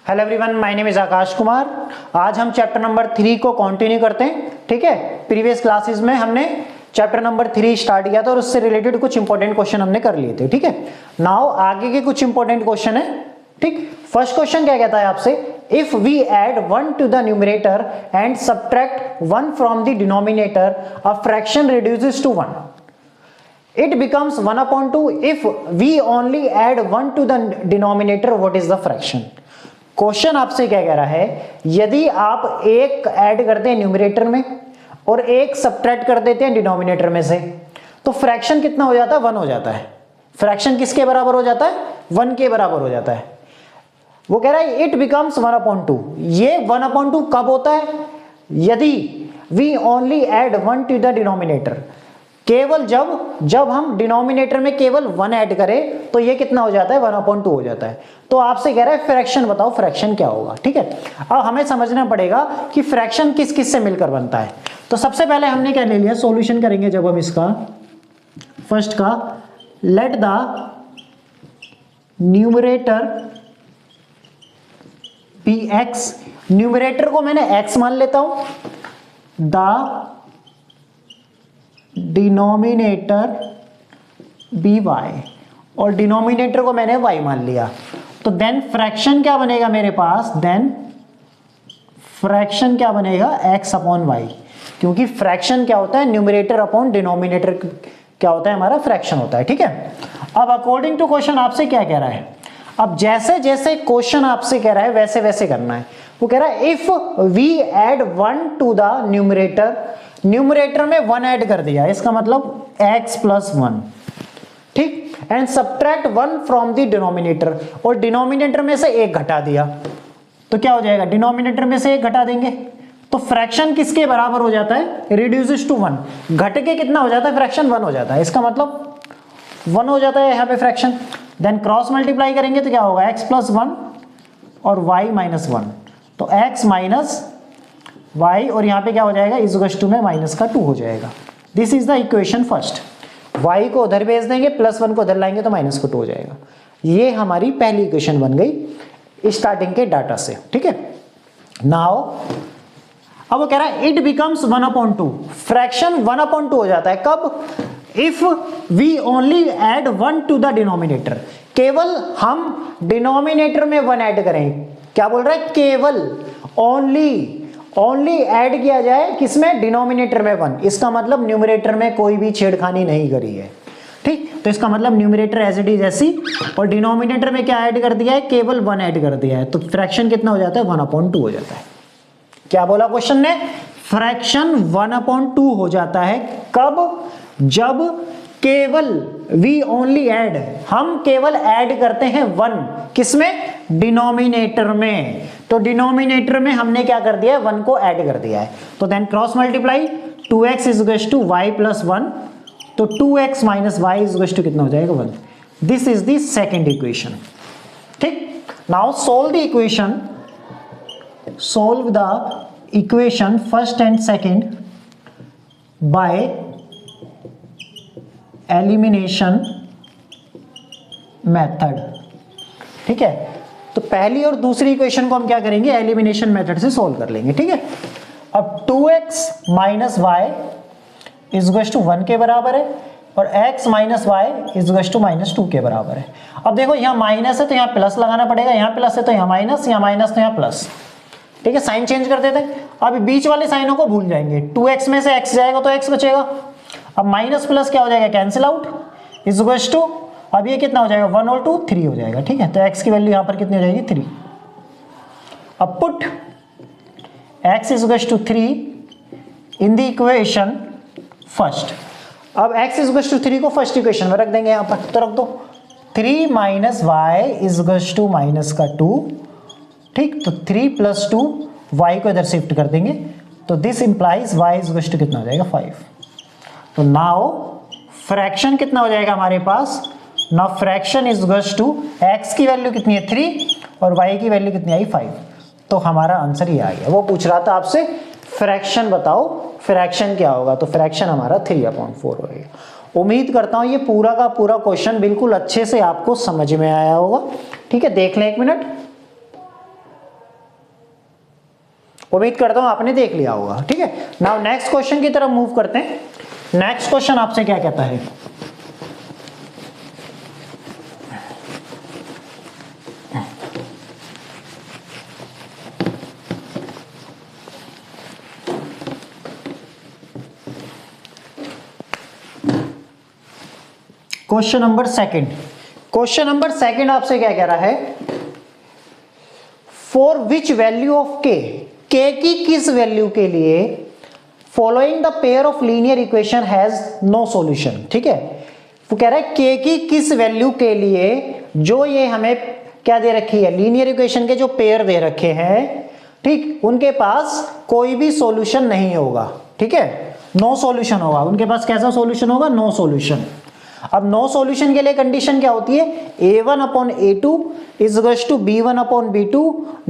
Hello everyone, my name is Akash Kumar. आज हम chapter number 3 को कंटिन्यू करते हैं। ठीक है, प्रीवियस क्लासेस में हमने चैप्टर नंबर 3 स्टार्ट किया था और उससे रिलेटेड कुछ इंपॉर्टेंट क्वेश्चन हमने कर लिए थे। ठीक है, नाउ आगे के कुछ इंपॉर्टेंट क्वेश्चन है। ठीक, फर्स्ट क्वेश्चन क्या कहता है आपसे, if we add 1 to the numerator and subtract 1 from the denominator a fraction reduces to 1, it becomes 1/2 if we only add 1 to the denominator. What is the fraction? Question आपसे क्या कह रहा है, यदि आप एक ऐड करते हैं न्यूमरेटर में और एक सब्ट्रैक्ट कर देते हैं डिनोमिनेटर में से, तो फ्रैक्शन कितना हो जाता है? 1 हो जाता है। फ्रैक्शन किसके बराबर हो जाता है? 1 के बराबर हो जाता है। वो कह रहा है इट बिकम्स 1/2। ये 1/2 कब होता है? यदि we only add 1 to the denominator, केवल जब हम डिनोमिनेटर में केवल 1 ऐड करें तो ये कितना हो जाता है? 1/2 हो जाता है। तो आपसे कह रहा है फ्रैक्शन बताओ, फ्रैक्शन क्या होगा। ठीक है, अब हमें समझना पड़ेगा कि फ्रैक्शन किस किस से मिलकर बनता है। तो सबसे पहले हमने क्या ले लिया, सॉल्यूशन करेंगे जब हम इसका फर्स्ट का, let the numerator be X. Numerator को मैंने x मान लेता हूं, द डिनोमिनेटर बी वाई, और डिनोमिनेटर को मैंने y मान लिया। तो देन फ्रैक्शन क्या बनेगा मेरे पास? देन फ्रैक्शन क्या बनेगा? x अपॉन वाई, क्योंकि फ्रैक्शन क्या होता है? न्यूमरेटर अपॉन डिनोमिनेटर क्या होता है? हमारा फ्रैक्शन होता है। ठीक है, अब अकॉर्डिंग टू क्वेश्चन आपसे क्या कह रहा है, अब जैसे जैसे क्वेश्चन आपसे कह रहा है वैसे वैसे करना है। वो कह रहा है if we add 1 to the numerator, numerator में 1 ऐड कर दिया, इसका मतलब x प्लस 1। ठीक, and subtract 1 from the denominator, और डिनोमिनेटर में से 1 घटा दिया, तो क्या हो जाएगा? डिनोमिनेटर में से 1 घटा देंगे तो फ्रैक्शन किसके बराबर हो जाता है? Reduces to 1। घट के कितना हो जाता है? फ्रैक्शन 1 हो जाता है। इसका मतलब 1 हो जाता है यहाँ पे फ्रैक्शन। देन क्रॉस मल्टीप्लाई करेंगे तो क्या होगा? x प्लस 1 और y माइनस 1, तो x माइनस y, और यहाँ पे क्या हो जाएगा? इज टू में माइनस का 2 हो जाएगा। This is the equation first. y को उधर भेज देंगे, प्लस 1 को उधर लाएंगे तो माइनस का 2 हो जाएगा। ये हमारी पहली इक्वेशन बन गई स्टार्टिंग के डाटा से। ठीक है, नाउ अब वो कह रहा है इट बिकम्स 1/2। फ्रैक्शन 1/2 हो जाता है कब? If we only add 1 to the denominator, केवल हम डिनोमिनेटर में 1 ऐड करें। क्या बोल रहा है? केवल ओनली ऐड किया जाए, किसमें? डिनोमिनेटर में 1। इसका मतलब न्यूमरेटर में कोई भी छेड़खानी नहीं करी है। ठीक, तो इसका मतलब न्यूमरेटर एज इट इज ऐसी, और डिनोमिनेटर में क्या ऐड कर दिया है? केवल 1 ऐड कर दिया है, तो फ्रैक्शन कितना हो जाता है? 1/2 हो जाता है। क्या बोला क्वेश्चन ने? फ्रैक्शन 1/2 हो जाता है कब? जब केवल वी ओनली ऐड, हम केवल ऐड करते हैं 1, किसमें? डिनोमिनेटर में। तो डिनोमिनेटर में हमने क्या कर दिया है? 1 को ऐड कर दिया है। तो then cross multiply, 2x is to Y plus 1, तो 2x minus Y is to कितना हो जाएगा? 1। This is the second equation. ठीक, now solve the equation, solve the equation first and second by elimination method। ठीक है, तो पहली और दूसरी इक्वेशन को हम क्या करेंगे? एलिमिनेशन मेथड से सॉल्व कर लेंगे। ठीक है, अब 2x minus Y is to 1 के बराबर है, और x minus Y is to minus 2 के बराबर है। अब देखो यहाँ माइनस है तो यहाँ प्लस लगाना पड़ेगा, यहाँ प्लस है तो यहाँ माइनस, यहाँ माइनस तो यहाँ प्लस। ठीक है, साइन चेंज कर देते हैं। अब बीच वाले साइनों को भूल जाएंगे, 2x में से x जाएगा तो x बचेगा। अब माइनस प्लस क्या हो जाएगा? कैंसिल आउट, इज टू, अब ये कितना हो जाएगा? 1 और 2 3 हो जाएगा। ठीक है, तो x की वैल्यू यहाँ पर कितनी हो जाएगी? 3। अब put x is to 3 in the equation first. अब x इज टू 3 को फर्स्ट इक्वेशन में रख देंगे, यहाँ पर तो रख दो 3 minus Y is to minus का 2। ठीक, तो 3 प्लस 2, y को इधर शिफ्ट कर देंगे, तो this implies y is to कितना हो जाएगा? 5। तो नाउ फ्रैक्शन कितना हो जाएगा हमारे पास? Now fraction is two x की वैल्यू कितनी है? 3, और y की वैल्यू कितनी आई? 5। तो हमारा आंसर ये आ गया। वो पूछ रहा था आपसे फ्रैक्शन बताओ, फ्रैक्शन क्या होगा? तो फ्रैक्शन हमारा 3/4 होगा। उम्मीद करता हूं ये पूरा का पूरा क्वेश्चन बिल्कुल अच्छे से आपको समझ में आया होगा। ठीक है, देख लें एक मिनट। उम्मीद करता हूं आपने देख लिया होगा, ठीक है। नाउ नेक्स्ट क्वेश्चन की तरफ मूव करते हैं। नेक्स्ट क्वेश्चन आपसे क्या कहता है, question number second. Question number second आपसे क्या कह रहा है, फॉर विच वैल्यू ऑफ के, के की किस वैल्यू के लिए following the pair of linear equation has no solution, ठीक है। वो कह रहा है के की किस वैल्यू के लिए जो ये हमें क्या दे रखी है, लीनियर इक्वेशन के जो पेयर दे रखे हैं, ठीक, उनके पास कोई भी सॉल्यूशन नहीं होगा, ठीक है, नो सॉल्यूशन होगा उनके पास। कैसा सॉल्यूशन होगा, नो सॉल्यूशन। अब नो सॉल्यूशन के लिए कंडीशन क्या होती है, a1 upon a2 is equals to b1 upon b2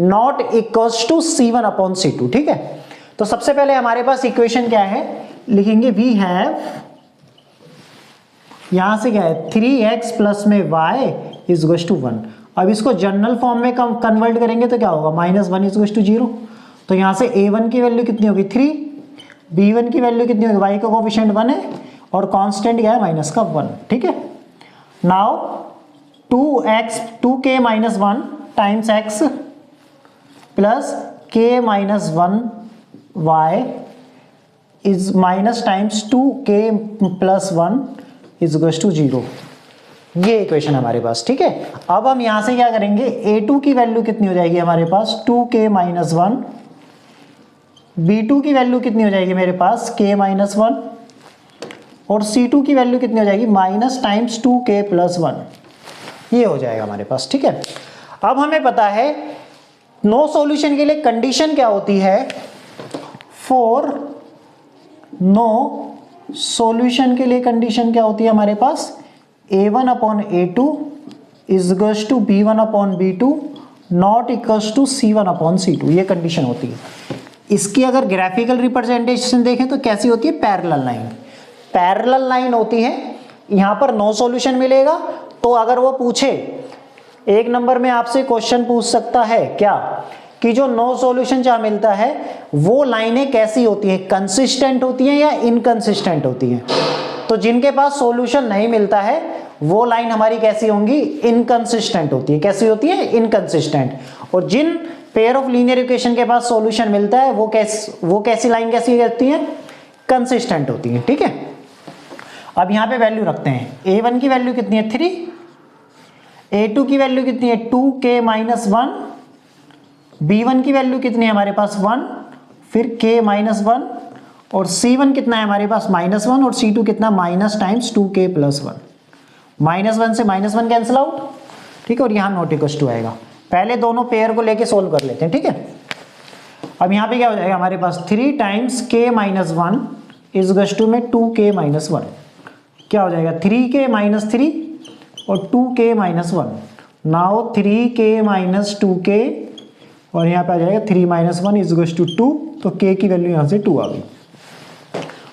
not equals to c1 upon c2, ठीक है। तो सबसे पहले हमारे पास इक्वेशन क्या है, लिखेंगे वी हैव, यहां से क्या है 3x प्लस में y इज इक्वल्स टू 1। अब इसको जनरल फॉर्म में कन्वर्ट करेंगे तो क्या होगा, -1 इज इक्वल्स टू 0। तो यहां से a1 की वैल्यू कितनी होगी 3, b1 की वैल्यू कितनी होगी, y का कोएफिशिएंट 1 है और कांस्टेंट क्या है माइनस का 1, ठीक है। Now 2k minus 1 times x plus k minus 1 y is minus times 2k plus 1 is equal to 0। ये इक्वेशन हमारे पास, ठीक है। अब हम यहां से क्या करेंगे, a2 की वैल्यू कितनी हो जाएगी हमारे पास 2k माइनस 1, b2 की वैल्यू कितनी हो जाएगी मेरे पास k माइनस 1 और C2 की वैल्यू कितनी हो जाएगी माइनस टाइम्स 2k प्लस 1, ये हो जाएगा हमारे पास, ठीक है। अब हमें पता है नो सॉल्यूशन के लिए कंडीशन क्या होती है, फॉर नो सॉल्यूशन के लिए कंडीशन क्या होती है हमारे पास, a1 upon a2 is equals to b1 upon b2 not equals to c1 upon c2, ये कंडीशन होती है। इसकी अगर ग्राफिकल रिप्रेजेंटेशन देखें तो कैसी होती है, पैरेलल लाइन, पैरेलल लाइन होती है। यहां पर नो सॉल्यूशन मिलेगा तो अगर वो पूछे, एक नंबर में आपसे क्वेश्चन पूछ सकता है क्या, कि जो नो सॉल्यूशन जहां मिलता है वो लाइनें कैसी होती है, कंसिस्टेंट होती हैं या इनकंसिस्टेंट होती हैं। तो जिनके पास सॉल्यूशन नहीं मिलता है वो लाइन हमारी कैसी होंगी, इनकंसिस्टेंट होती है। कैसी होती है, इनकंसिस्टेंट। और जिन पेयर ऑफ लीनियर इक्वेशन के पास सॉल्यूशन मिलता है वो कैसी लाइन कैसी होती है, कंसिस्टेंट होती है, ठीक है। अब यहां पे वैल्यू रखते हैं, a1 की वैल्यू कितनी है 3, a2 की वैल्यू कितनी है 2k माइनस 1, b1 की वैल्यू कितनी है हमारे पास 1, फिर k माइनस 1 और c1 कितना है हमारे पास -1 और c2 कितना माइनस टाइम्स 2k प्लस 1। -1 से -1 कैंसिल आउट, ठीक है, और यहां नॉट इक्वल टू आएगा। पहले दोनों पेयर को लेके सोल्व कर लेते हैं, ठीक है। अब यहां पे क्या हो जाएगा हमारे पास 3 times k minus 1 is equal to में 2k माइनस 1, क्या हो जाएगा 3k माइनस 3 और 2k minus 1। Now 3k minus 2k और यहाँ पे आ जाएगा 3 माइनस 1 इज इक्वल टू 2, तो k की वैल्यू यहाँ से 2 आ गई।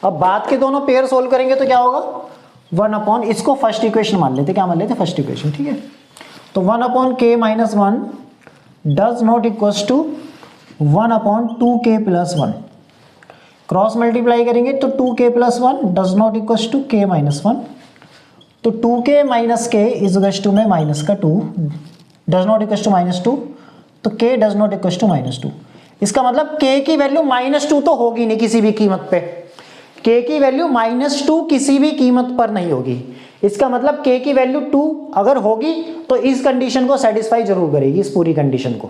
अब बाद के दोनों पेयर सोल्व करेंगे तो क्या होगा, 1 अपॉन, इसको फर्स्ट इक्वेशन मान लेते, क्या मान लेते फर्स्ट इक्वेशन, ठीक है। तो 1 upon k minus 1 does not equal to 1 upon 2k plus 1, cross multiply करेंगे तो 2k plus 1 does not equal to k minus 1, तो 2k minus k is equal to में माइनस का 2 डज नॉट इक्वल टू -2, तो k does not equal to -2। इसका मतलब k की value -2 तो होगी नहीं किसी भी कीमत पे, k की वैल्यू -2 किसी भी कीमत पर नहीं होगी। इसका मतलब k की वैल्यू 2 अगर होगी तो इस कंडीशन को सेटिस्फाई जरूर करेगी, इस पूरी कंडीशन को।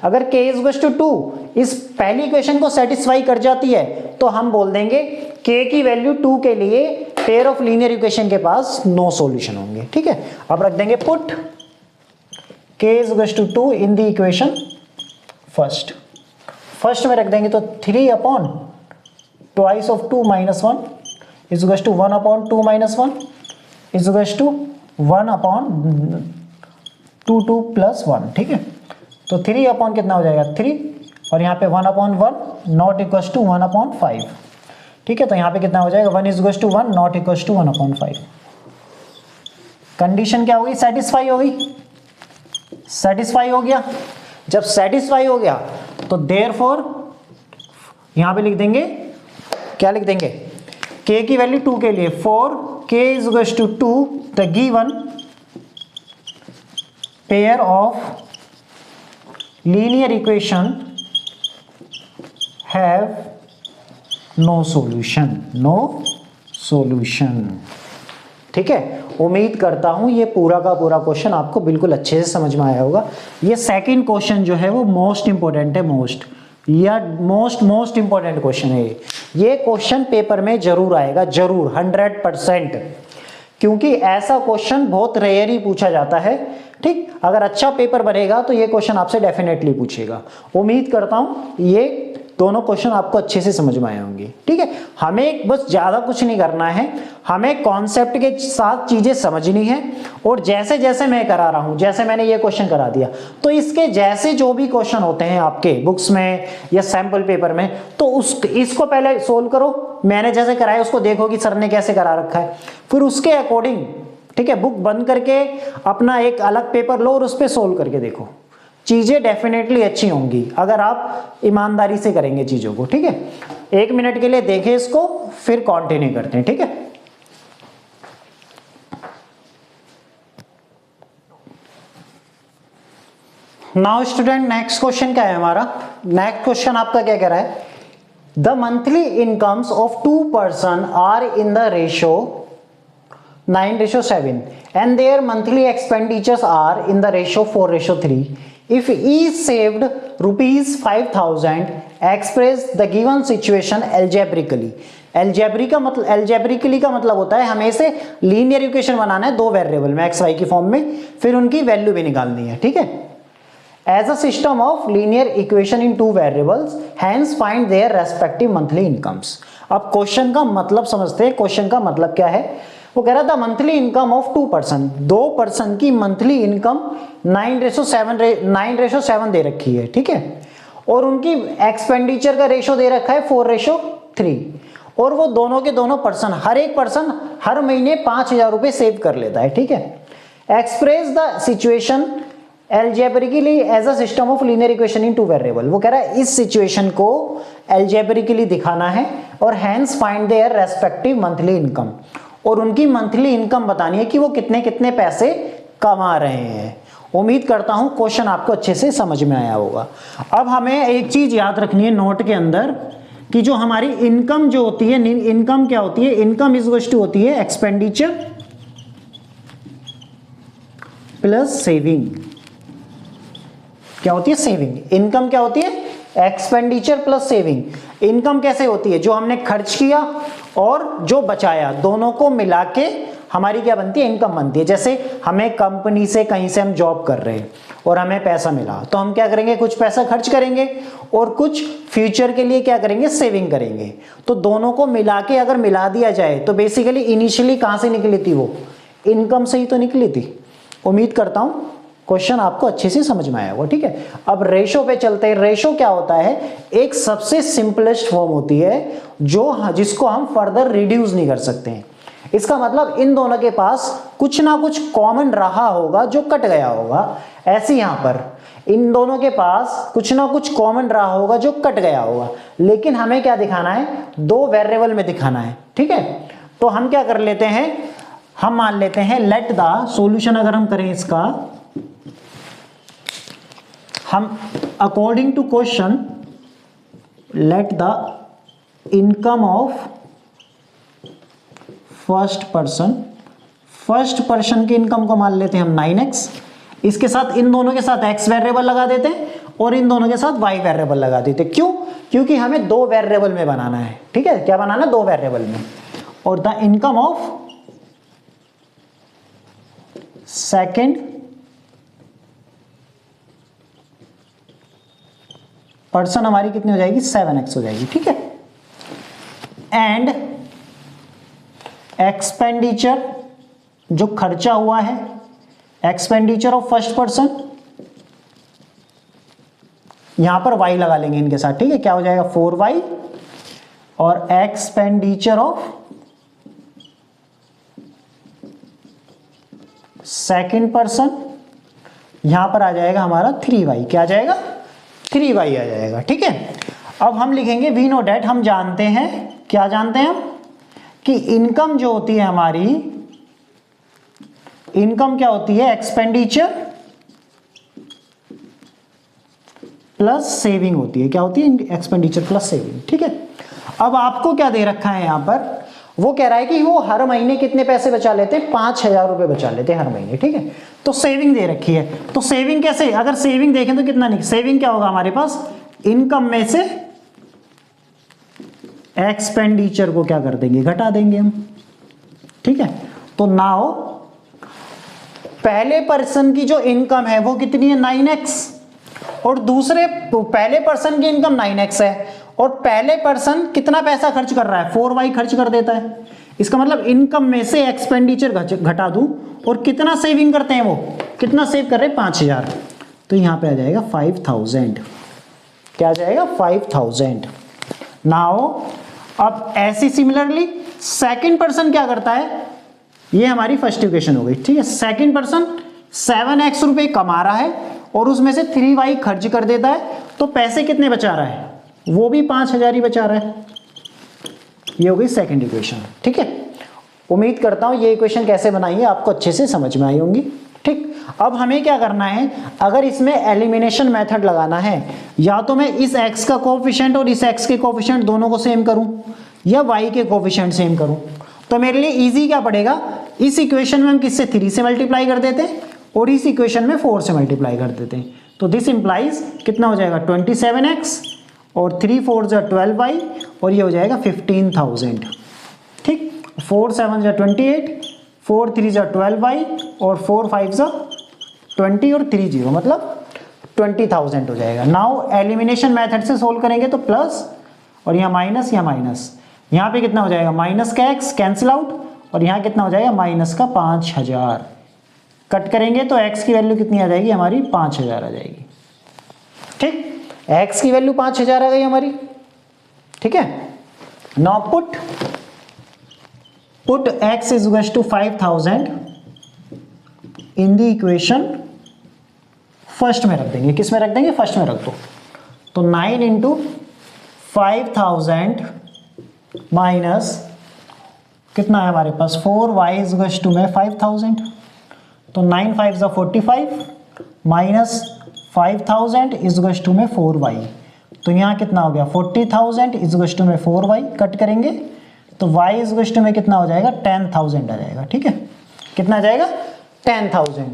अगर k इज इक्वल टू 2 इस पहली इक्वेशन को सेटिस्फाई कर जाती है तो हम बोल देंगे k की वैल्यू 2 के लिए पेयर ऑफ लीनियर इक्वेशन के पास नो सॉल्यूशन होंगे, ठीक है। अब रख देंगे put k is equal to 2 in the equation first में रख देंगे तो 3 upon twice of 2 minus 1 is equal to 1 upon 2 minus 1 is equal to 1 upon 2 plus 1, ठीक है। तो 3 अपॉन कितना हो जाएगा 3 और यहाँ पे 1 upon 1 not equal to 1 upon 5, ठीक है। तो यहाँ पे कितना हो जाएगा 1 is equal to 1 not equal to 1 upon 5। Condition क्या होगी, सेटिस्फाई होगी, सेटिस्फाई हो गया। जब सेटिस्फाई हो गया तो देयरफॉर यहां पे लिख देंगे, क्या लिख देंगे, k की वैल्यू 2 के लिए, for k is equals to 2 the given pair of linear equation have no solution, no solution. ठीक है, उम्मीद करता हूं ये पूरा का पूरा क्वेश्चन आपको बिल्कुल अच्छे से समझ में आया होगा। ये सेकंड क्वेश्चन जो है वो मोस्ट इंपॉर्टेंट है, मोस्ट इंपॉर्टेंट क्वेश्चन है ये क्वेश्चन पेपर में जरूर आएगा, जरूर 100%, क्योंकि ऐसा क्वेश्चन बहुत रेयर ही पूछा जाता है। ठीक, अगर अच्छा पेपर बनेगा तो ये क्वेश्चन आपसे डेफिनेटली पूछेगा। उम्मीद करता हूं ये दोनों क्वेश्चन आपको अच्छे से समझ में आए होंगे। ठीक है, हमें बस ज्यादा कुछ नहीं करना है, हमें कॉन्सेप्ट के साथ चीजें समझनी है, और जैसे जैसे मैं करा रहा हूं, जैसे मैंने ये क्वेश्चन करा दिया, तो इसके जैसे जो भी क्वेश्चन होते हैं आपके बुक्स में या सैंपल पेपर में, तो इसको पहले सोल्व करो। मैंने जैसे कराया उसको देखो कि सर ने कैसे करा रखा है, फिर उसके अकॉर्डिंग, ठीक है, बुक बंद करके अपना एक अलग पेपर लो और उस पर सोल्व करके देखो। चीजें डेफिनेटली अच्छी होंगी अगर आप ईमानदारी से करेंगे चीजों को। ठीक है, 1 मिनट के लिए देखें इसको, फिर कंटिन्यू करते हैं। ठीक है, नाउ स्टूडेंट नेक्स्ट क्वेश्चन क्या है हमारा। नेक्स्ट क्वेश्चन आपका क्या कह रहा है, the monthly incomes of 2 person are in the ratio 9:7 and their monthly expenditures are in the ratio 4:3. If each saved rupees 5,000, express the given situation algebraically. algebraically का मतलब होता है हमें इसे लीनियर इक्वेशन बनाना है 2 वेरिएबल में x y की form में, फिर उनकी वैल्यू भी निकालनी है। ठीक है, as a system of linear equation in 2 variables, hence find their respective monthly incomes. अब क्वेश्चन का मतलब समझते हैं, क्वेश्चन का मतलब क्या है। वो कह रहा था monthly income of 2 person, 2 person की मंथली इनकम 9:7 दे रखी है। ठीक है, और उनकी एक्सपेंडिचर का रेशो दे रखा है 4:3, और वो दोनों के दोनों पर्सन, हर एक पर्सन हर महीने 5,000 रुपए सेव कर लेता है। ठीक है, express the situation algebraically as a system of linear equation in 2 variable. वो कह रहा है इस सिचुएशन को एल्जेब्रिकली दिखाना है, और hence find their respective monthly income, और उनकी मंथली इनकम बतानी है कि वो कितने कितने पैसे कमा रहे हैं। उम्मीद करता हूं क्वेश्चन आपको अच्छे से समझ में आया होगा। अब हमें एक चीज याद रखनी है नोट के अंदर, कि जो हमारी इनकम जो होती है, इनकम क्या होती है, इनकम इज इक्वल टू होती है एक्सपेंडिचर प्लस सेविंग। क्या होती है, सेविंग। इनकम क्या होती है, एक्सपेंडिचर प्लस सेविंग। इनकम कैसे होती है, जो हमने खर्च किया और जो बचाया, दोनों को मिला के हमारी क्या बनती है, इनकम बनती है। जैसे हमें कंपनी से, कहीं से हम जॉब कर रहे हैं और हमें पैसा मिला, तो हम क्या करेंगे, कुछ पैसा खर्च करेंगे और कुछ फ्यूचर के लिए क्या करेंगे, सेविंग करेंगे। तो दोनों को मिला के अगर मिला दिया जाए तो बेसिकली इनिशियली कहां से निकली थी, वो इनकम से ही तो निकली थी। उम्मीद करता हूं क्वेश्चन आपको अच्छे से समझ में आया होगा। ठीक है, अब रेशो पे चलते हैं। रेशो क्या होता है, एक सबसे सिंपलेस्ट फॉर्म होती है जिसको हम फर्दर रिड्यूस नहीं कर सकते हैं। इसका मतलब इन दोनों के पास कुछ ना कुछ कॉमन रहा होगा जो कट गया होगा। ऐसे यहां पर इन दोनों के पास कुछ ना कुछ कॉमन रहा होगा जो कट गया होगा, लेकिन हमें क्या दिखाना है, 2 वेरिएबल में दिखाना है। ठीक है, तो हम क्या कर लेते हैं, हम मान लेते हैं लेट द सॉल्यूशन, अगर हम करें इसका, हम according to question let the income of first person की इनकम को मान लेते हैं हम 9x, इसके साथ इन दोनों के साथ x वेरिएबल लगा देते हैं और इन दोनों के साथ y वेरिएबल लगा देते हैं। क्यों, क्योंकि हमें 2 वेरिएबल में बनाना है। ठीक है, क्या बनाना है, 2 वेरिएबल में। और the income of second person हमारी कितनी हो जाएगी, 7x हो जाएगी। ठीक है, एंड एक्सपेंडिचर जो खर्चा हुआ है, एक्सपेंडिचर ऑफ फर्स्ट पर्सन, यहां पर y लगा लेंगे इनके साथ। ठीक है, क्या हो जाएगा 4y, और एक्सपेंडिचर ऑफ सेकंड पर्सन, यहां पर आ जाएगा हमारा 3y। क्या आ जाएगा, 3y आ जाएगा। ठीक है, अब हम लिखेंगे वी नो डेट, हम जानते हैं, क्या जानते हैं हम, कि इनकम जो होती है हमारी, इनकम क्या होती है, एक्सपेंडिचर प्लस सेविंग होती है। क्या होती है, एक्सपेंडिचर प्लस सेविंग। ठीक है, अब आपको क्या दे रखा है यहां पर, वो कह रहा है कि वो हर महीने कितने पैसे बचा लेते हैं, 5,000 रुपए बचा लेते हैं हर महीने। ठीक है, तो सेविंग दे रखी है, तो सेविंग कैसे, अगर सेविंग देखें तो कितना नहीं, सेविंग क्या होगा हमारे पास, इनकम में से एक्सपेंडिचर को क्या कर देंगे, घटा देंगे हम। ठीक है, तो नाउ पहले पर्सन की जो इनकम है वो कितनी है, 9x, और दूसरे पहले पर्सन की इनकम 9x है, और पहले पर्सन कितना पैसा खर्च कर रहा है, 4y खर्च कर देता है। इसका मतलब इनकम में से एक्सपेंडिचर घटा दूं, और कितना सेविंग करते हैं, वो कितना सेव कर रहे हैं, 5,000, तो यहां पे आ जाएगा 5,000। क्या आ जाएगा, 5,000। नाउ अब ऐसी सिमिलरली सेकंड पर्सन क्या करता है, ये हमारी फर्स्ट इक्वेशन हो गई। ठीक है, सेकंड पर्सन 7x रुपए कमा रहा है और उसमें से 3y खर्च कर देता है, तो पैसे कितने बचा रहा है, वो भी 5,000 ही बचा रहा है। ये हो गई सेकंड इक्वेशन। ठीक है, उम्मीद करता हूं ये इक्वेशन कैसे बनाई है आपको अच्छे से समझ में आई होंगी। ठीक, अब हमें क्या करना है, अगर इसमें एलिमिनेशन मेथड लगाना है, या तो मैं इस x का कोएफिशिएंट और इस x के कोएफिशिएंट दोनों को सेम करूं, या y के कोएफिशिएंट सेम करूं। तो मेरे लिए इजी क्या पड़ेगा, इस इक्वेशन में हम किससे 3 से मल्टीप्लाई कर देते हैं, और इस इक्वेशन में 4 से मल्टीप्लाई कर देते हैं। तो दिस इंप्लाइज कितना हो जाएगा, 27x, और 3 4 जा 12y, और ये हो जाएगा 15,000। ठीक, 4 7 जा 28, 4 3 जा 12y, और 4 5 जा 20, और 3 0, मतलब 20,000 हो जाएगा। नाउ एलिमिनेशन मेथड से सोल्व करेंगे तो प्लस, और यहाँ माइनस, यहाँ माइनस, यहाँ पे कितना हो जाएगा, माइनस का x कैंसिल आउट, और यहाँ कितना हो जाएगा, माइनस का 5,000। कट करेंगे तो x की वैल्यू कितनी आ जाएगी हमारी, 5,000 आ जाएगी। ठीक, x की वैल्यू 5,000 आ गई हमारी। ठीक है, now put x is equal to 5,000 in the equation, first में रख देंगे, किस में रख देंगे, फर्स्ट में रख दो। तो 9 इंटू 5,000 माइनस कितना है हमारे पास, 4y इज इक्वल टू में 5,000, तो 9 5 जा 45 माइनस 5,000 इज इक्वल टू में 4y, तो यहाँ कितना हो गया, 40,000 इज इक्वल टू में 4y। कट करेंगे तो y इज इक्वल टू में कितना हो जाएगा, 10,000 आ जाएगा। ठीक है, कितना आ जाएगा, 10,000।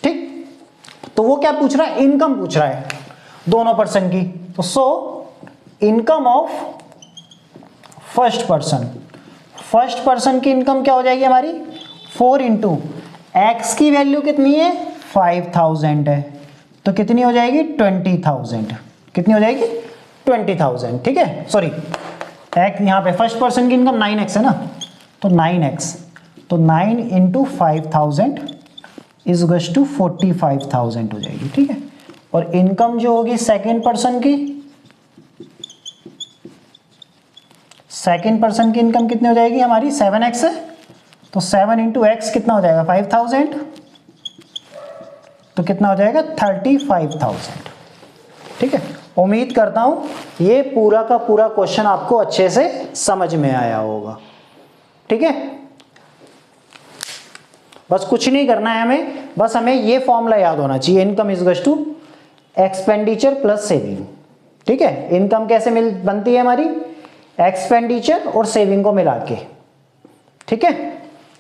ठीक, तो वो क्या पूछ रहा है, इनकम पूछ रहा है दोनों पर्सन की। तो so income of first person, first person की इनकम क्या हो जाएगी हमारी, 4 इंटू एक्स की वैल्यू कितनी है, 5,000 है, तो कितनी हो जाएगी, 20,000। कितनी हो जाएगी, 20,000। ठीक है, सॉरी एक्स, यहाँ पे फर्स्ट पर्सन की इनकम 9x है ना, तो 9x, तो 9 इंटू 5,000 इज इक्वल टू 45,000 हो जाएगी। ठीक है, और इनकम जो होगी सेकेंड पर्सन की, सेकेंड पर्सन की इनकम कितनी हो जाएगी हमारी, 7x है, तो 7 इंटू एक्स कितना हो जाएगा, 5,000, तो कितना हो जाएगा, 35,000। ठीक है, उम्मीद करता हूं ये पूरा का पूरा क्वेश्चन आपको अच्छे से समझ में आया होगा। ठीक है, बस कुछ नहीं करना है हमें, बस हमें ये फॉर्मूला याद होना चाहिए, income is equal to expenditure plus saving. ठीक है, इनकम कैसे बनती है हमारी, एक्सपेंडिचर और सेविंग को मिला के। ठीक है,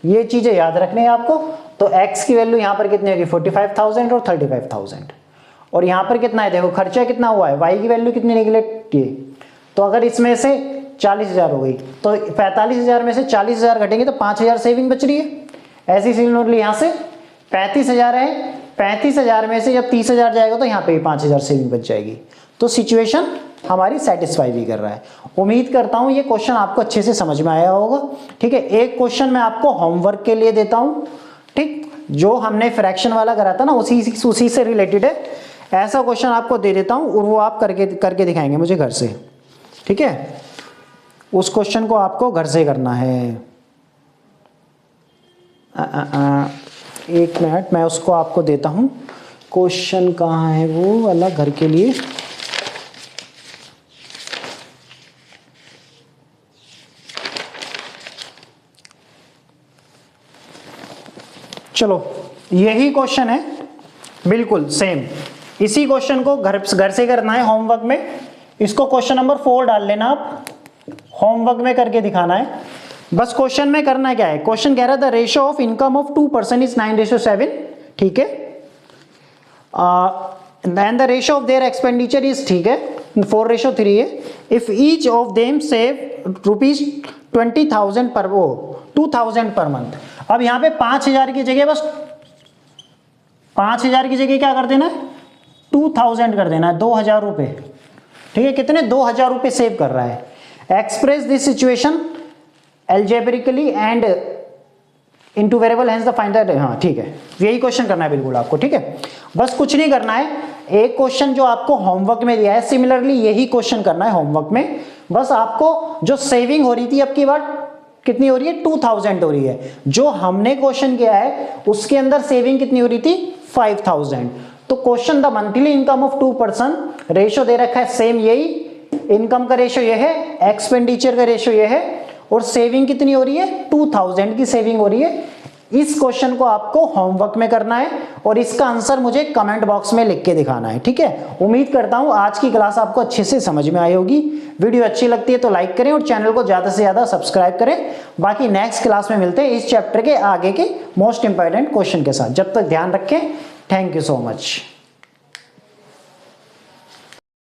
ये चीजें याद रखनी है आपको। तो x की वैल्यू यहां पर कितनी होगी, 45,000 और 35,000, और यहां पर कितना है, देखो खर्चा कितना हुआ है, y की वैल्यू कितनी निकले, तो अगर इसमें से 40,000 हो गई, तो 45,000 में से 40,000 घटेंगे तो 5,000 सेविंग बच रही है। ऐसी सिमिलरली यहां से 35,000 है, 35,000 में से जब 30,000 जाएगा तो यहाँ पे 5,000 सेविंग बच जाएगी। तो सिचुएशन हमारी सेटिस्फाई भी कर रहा है। उम्मीद करता हूं ये क्वेश्चन आपको अच्छे से समझ में आया होगा। ठीक है, एक क्वेश्चन मैं आपको होमवर्क के लिए देता हूं, ठीक, जो हमने फ्रैक्शन वाला करा था ना, उसी से रिलेटेड है। ऐसा क्वेश्चन आपको दे देता हूं और वो आप करके दिखाएंगे मुझे घर से। ठीक है, उस क्वेश्चन को आपको घर से करना है। एक मिनट, मैं उसको आपको देता हूं। क्वेश्चन कहाँ है वो वाला घर के लिए, चलो यही क्वेश्चन है, बिल्कुल सेम। इसी क्वेश्चन को घर से करना है होमवर्क में। इसको क्वेश्चन नंबर 4 डाल लेना आप, होमवर्क में करके दिखाना है। बस क्वेश्चन में करना क्या है, क्वेश्चन कह रहा था ratio of income of 2 person is 9:7, ठीक है, and the ratio of their expenditure is, ठीक है, 4:3 है। If each of them save ₹20,000 पर 2,000 पर मंथ। अब यहाँ पे 5,000 की जगह बस 5,000 की जगह क्या कर देना है, 2,000 कर देना है, 2,000 रुपए, ठीक है। कितने, 2,000 रुपए सेव कर रहा है। Express this situation algebraically and into variable, hence the find the, हाँ ठीक है, यही क्वेश्चन करना है बिल्कुल आपको, ठीक है। बस कुछ नहीं करना है, एक क्वेश्चन जो आपको होमवर्क में दिया है सिमिलरली यही क्वेश्चन करना है होमवर्क में। बस आपको जो सेविंग हो रही थी अब की बार कितनी हो रही है, 2,000 हो रही है। जो हमने क्वेश्चन किया है उसके अंदर सेविंग कितनी हो रही थी, 5,000। तो question the monthly income of 2 person, ratio दे रखा है सेम यही, इनकम का रेशियो ये है, एक्सपेंडिचर का रेशियो ये है, और सेविंग कितनी हो रही है, 2,000 की सेविंग हो रही है। इस क्वेश्चन को आपको होमवर्क में करना है और इसका आंसर मुझे कमेंट बॉक्स में लिख के दिखाना है, ठीक है। उम्मीद करता हूं आज की क्लास आपको अच्छे से समझ में आई होगी। वीडियो अच्छी लगती है तो लाइक करें और चैनल को ज्यादा से ज्यादा सब्सक्राइब करें। बाकी नेक्स्ट क्लास में मिलते हैं इस चैप्टर के आगे के मोस्ट इंपॉर्टेंट क्वेश्चन के साथ। जब तक ध्यान रखें, थैंक यू सो मच।